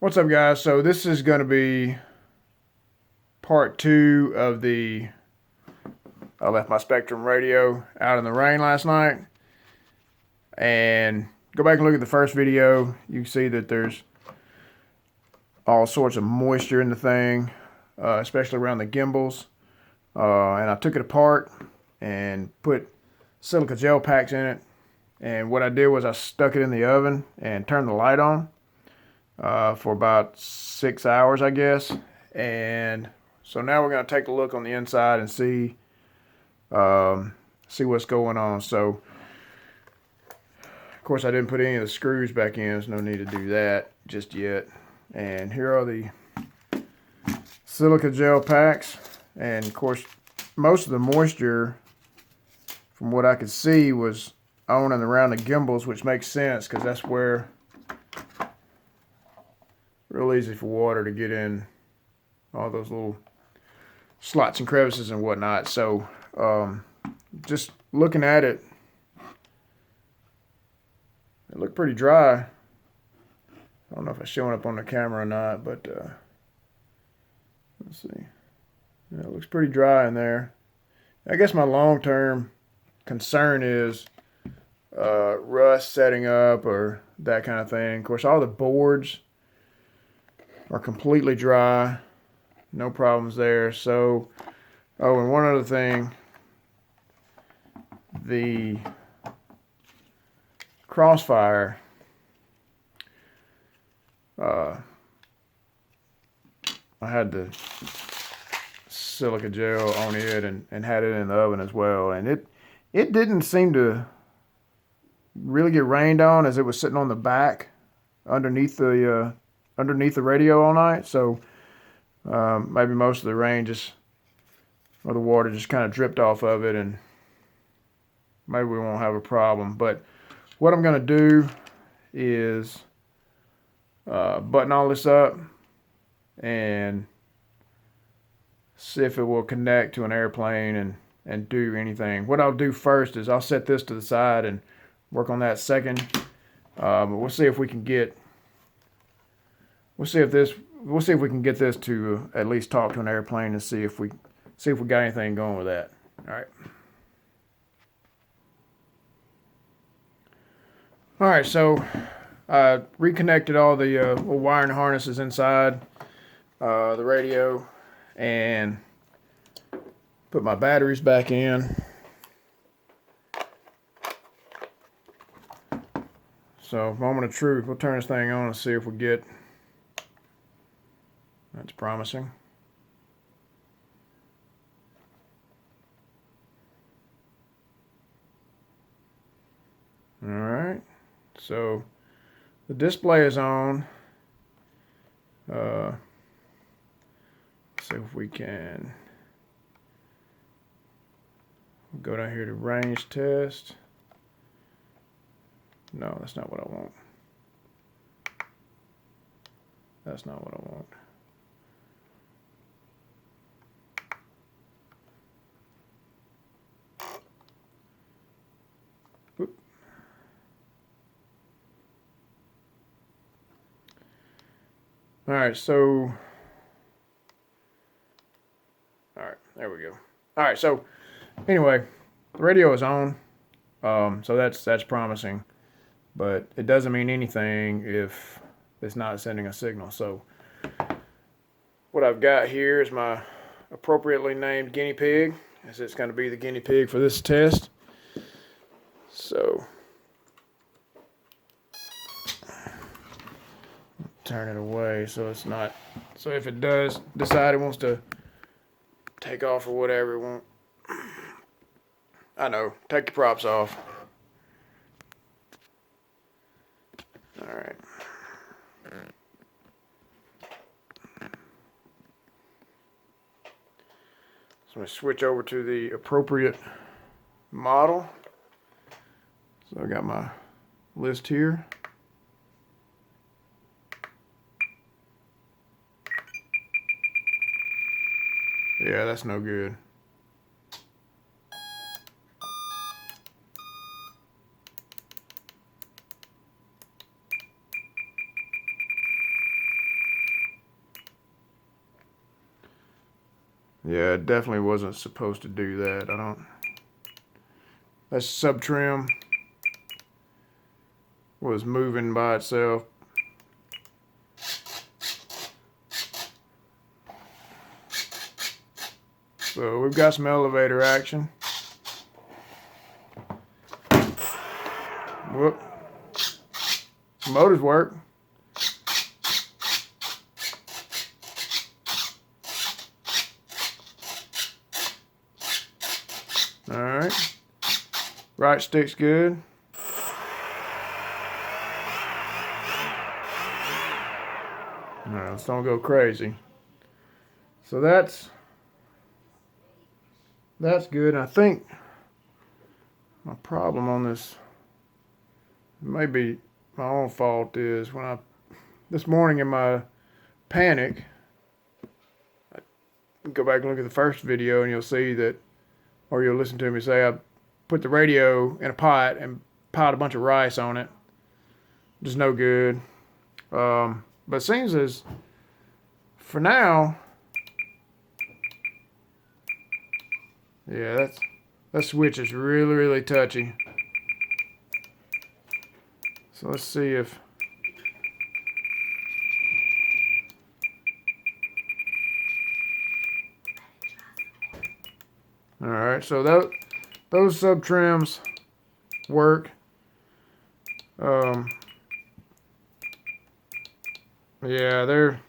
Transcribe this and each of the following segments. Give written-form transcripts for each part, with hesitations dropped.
What's up, guys? So this is going to be part 2 of the I left my Spektrum radio out in the rain last night. And go back and look at the first video. You can see that there's all sorts of moisture in the thing, especially around the gimbals. And I took it apart and put silica gel packs in it. And what I did was I stuck it in the oven and turned the light on for about 6 hours, I guess. And so now we're going to take a look on the inside and see what's going on. So of course I didn't put any of the screws back in. There's no need to do that just yet. And here are the silica gel packs. And of course most of the moisture, from what I could see, was on and around the gimbals, which makes sense because that's where real easy for water to get in all those little slots and crevices and whatnot. So just looking at it, it looked pretty dry. I don't know if it's showing up on the camera or not, but let's see. Yeah, it looks pretty dry in there. I guess my long-term concern is rust setting up or that kind of thing. Of course, all the boards are completely dry, no problems there. So, oh, and one other thing, the crossfire, I had the silica gel on it and had it in the oven as well, and it didn't seem to really get rained on as it was sitting on the back underneath the radio all night. So maybe most of the rain or the water just kind of dripped off of it, and maybe we won't have a problem. But what I'm going to do is button all this up and see if it will connect to an airplane and do anything. What I'll do first is I'll set this to the side and work on that second. But we'll see if we can get we can get this to at least talk to an airplane and see if we got anything going with that. All right, so I reconnected all the little wiring harnesses inside the radio and put my batteries back in. So, moment of truth, we'll turn this thing on and see if we get. That's promising. All right, so the display is on. Let's see if we can go down here to range test. No, that's not what I want. That's not what I want. Oop. All right, so there we go. All right, so anyway, the radio is on, so that's promising, but it doesn't mean anything if it's not sending a signal. So what I've got here is my appropriately named guinea pig, as it's going to be the guinea pig for this test. So turn it away so it's not, so if it does decide it wants to take off or whatever, it won't. I know, take the props off. All right. So I switch over to the appropriate model. So I got my list here. Yeah, that's no good. Yeah, it definitely wasn't supposed to do that. I don't. That sub trim was moving by itself. So we've got some elevator action. Whoop. Motors work. All right. Right stick's good. All right, let's don't go crazy. So that's good. I think my problem on this, maybe my own fault, is when this morning in my panic, I go back and look at the first video and you'll see that, or you'll listen to me say, I put the radio in a pot and piled a bunch of rice on it. Just no good. But it seems as, for now, yeah, that switch is really, really touchy. So let's see if, all right, so those sub trims work. Yeah, they're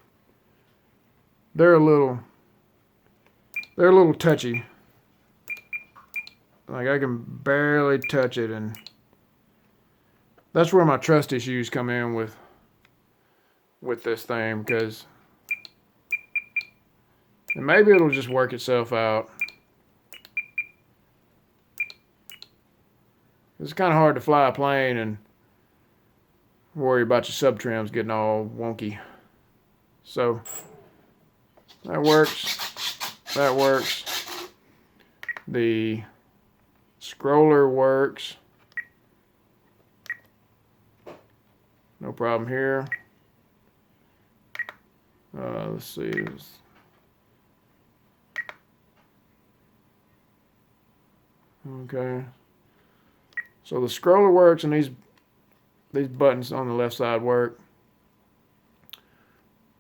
a little touchy. Like, I can barely touch it, and that's where my trust issues come in with this thing, because, and maybe it'll just work itself out. It's kind of hard to fly a plane and worry about your sub trims getting all wonky. So that works. That works. The scroller works. No problem here. Let's see. Okay. So the scroller works, and these buttons on the left side work.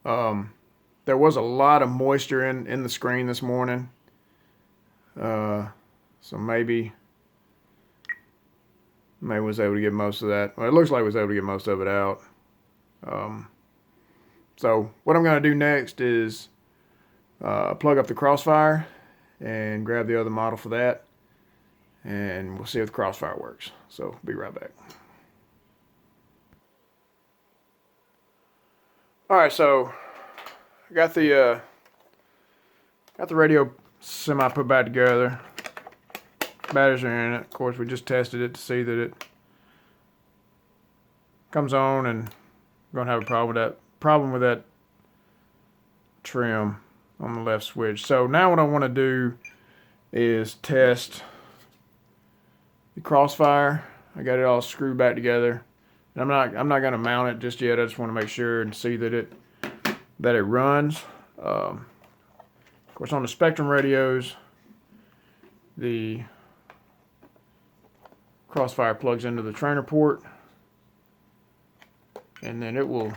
There was a lot of moisture in the screen this morning. So maybe was able to get most of that. Well, it looks like I was able to get most of it out. So what I'm going to do next is plug up the Crossfire and grab the other model for that. And we'll see if the Crossfire works. So be right back. All right, so I got the radio semi put back together. Batteries are in it. Of course, we just tested it to see that it comes on, and we're gonna have a problem with that trim on the left switch. So now what I want to do is test the Crossfire. I got it all screwed back together, and I'm not gonna mount it just yet. I just want to make sure and see that it runs. Of course, on the Spektrum radios, the Crossfire plugs into the trainer port, and then it will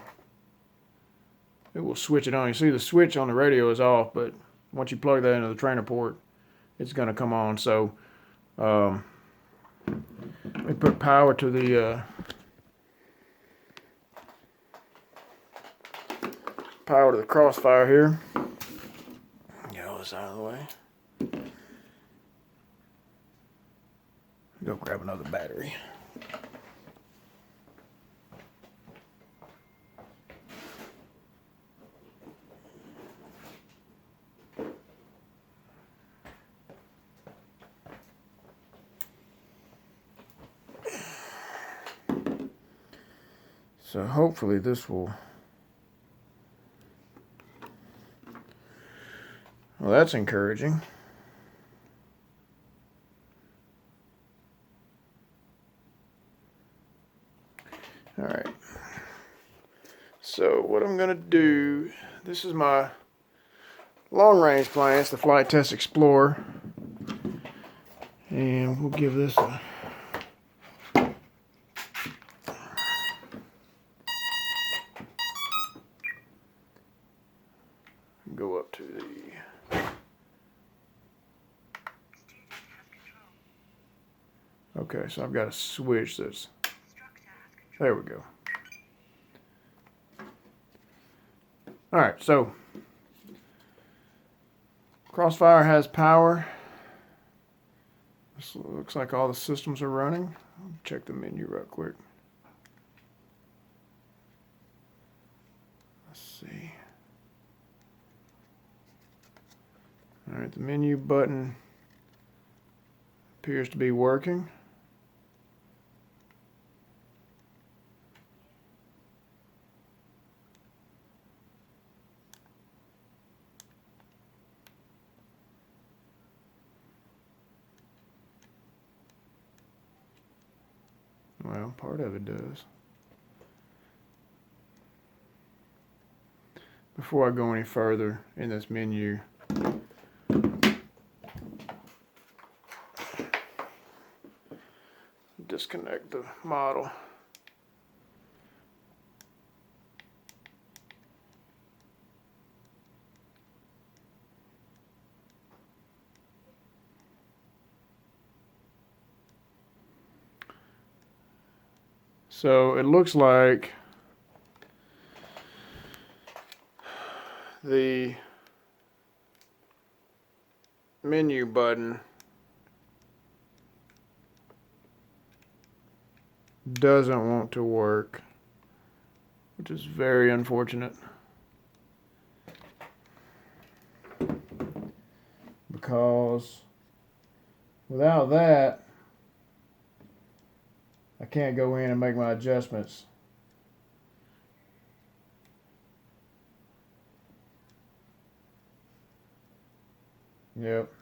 switch it on. You see the switch on the radio is off, but once you plug that into the trainer port, it's going to come on. So we put power to the Crossfire here. Get all this out of the way. Go grab another battery. So hopefully this will, well, that's encouraging. All right. So what I'm going to do, this is my long range plane. It's the Flight Test Explorer. And we'll give this a go up to the okay, so I've got a switch that's there we go. Alright, so Crossfire has power. This looks like all the systems are running. I'll check the menu real quick. Let's see. Alright, the menu button appears to be working. Well, part of it does. Before I go any further in this menu, disconnect the model. So it looks like the menu button doesn't want to work, which is very unfortunate, because without that I can't go in and make my adjustments. Yep.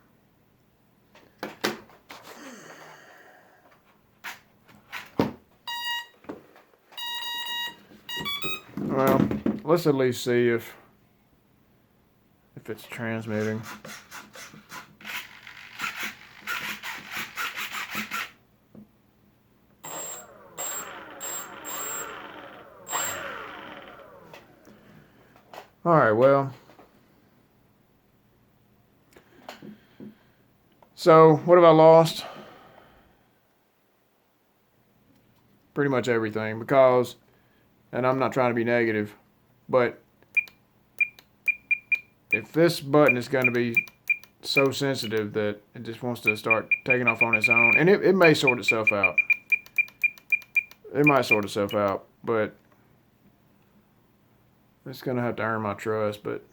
Well, let's at least see if it's transmitting. All right, well, so what have I lost? Pretty much everything, because, and I'm not trying to be negative, but if this button is going to be so sensitive that it just wants to start taking off on its own, and it may sort itself out. It might sort itself out, but it's going to have to earn my trust, but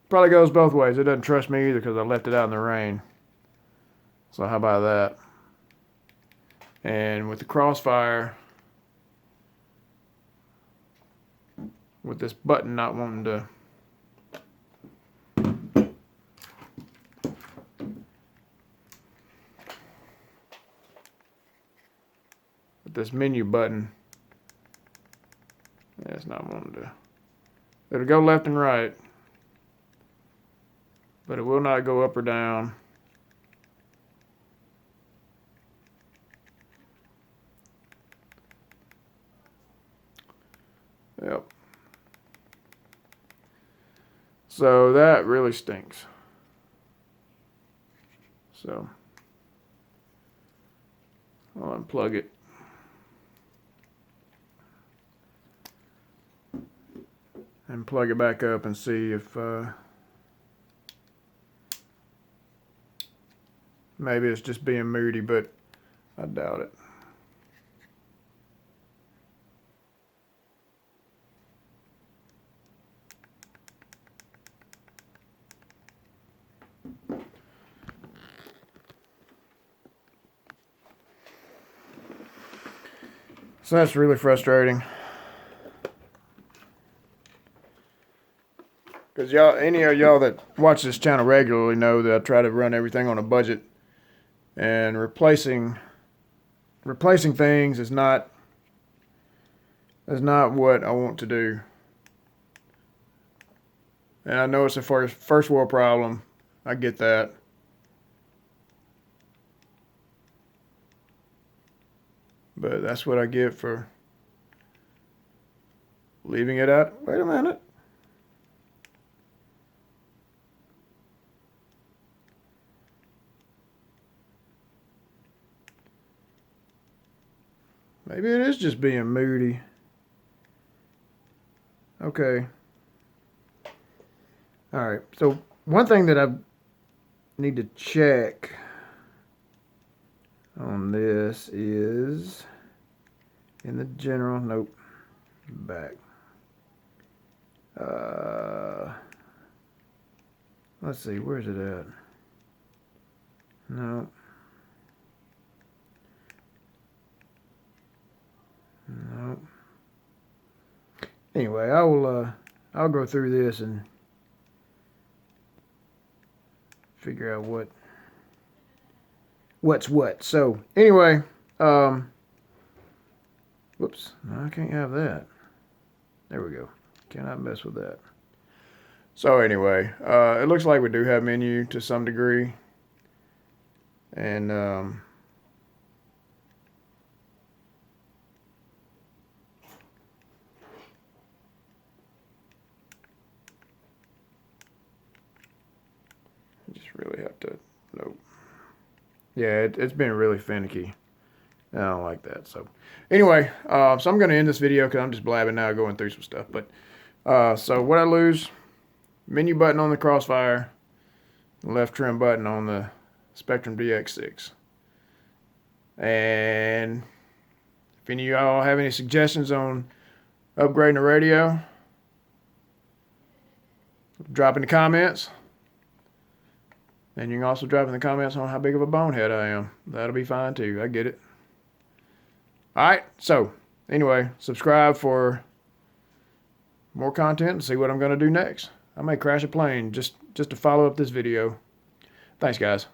probably goes both ways. It doesn't trust me either because I left it out in the rain. So how about that? And with the Crossfire, with this button not wanting to with this menu button, yeah, it's not wanting to. It'll go left and right, but it will not go up or down. Yep. So that really stinks. So I'll unplug it. And plug it back up and see if maybe it's just being moody, but I doubt it. So that's really frustrating. Because y'all, any of y'all that watch this channel regularly know that I try to run everything on a budget, and replacing things is not what I want to do. And I know it's a first world problem. I get that. But that's what I get for leaving it out. Wait a minute. Maybe it is just being moody. Okay. All right. So one thing that I need to check on this is in the general. Nope. Back. Let's see. Where's it at? No. No. Anyway, I'll go through this and figure out what's what. So anyway, whoops, no, I can't have that. There we go. Cannot mess with that. So anyway, it looks like we do have menu to some degree, and just really have to, nope. Yeah, it's been really finicky. I don't like that. So anyway, so I'm going to end this video because I'm just blabbing now, going through some stuff. But so what I lose, menu button on the Crossfire, left trim button on the Spektrum DX6. And if any of y'all have any suggestions on upgrading the radio, drop in the comments. And you can also drop in the comments on how big of a bonehead I am. That'll be fine too. I get it. Alright, so anyway, subscribe for more content and see what I'm going to do next. I may crash a plane just to follow up this video. Thanks, guys.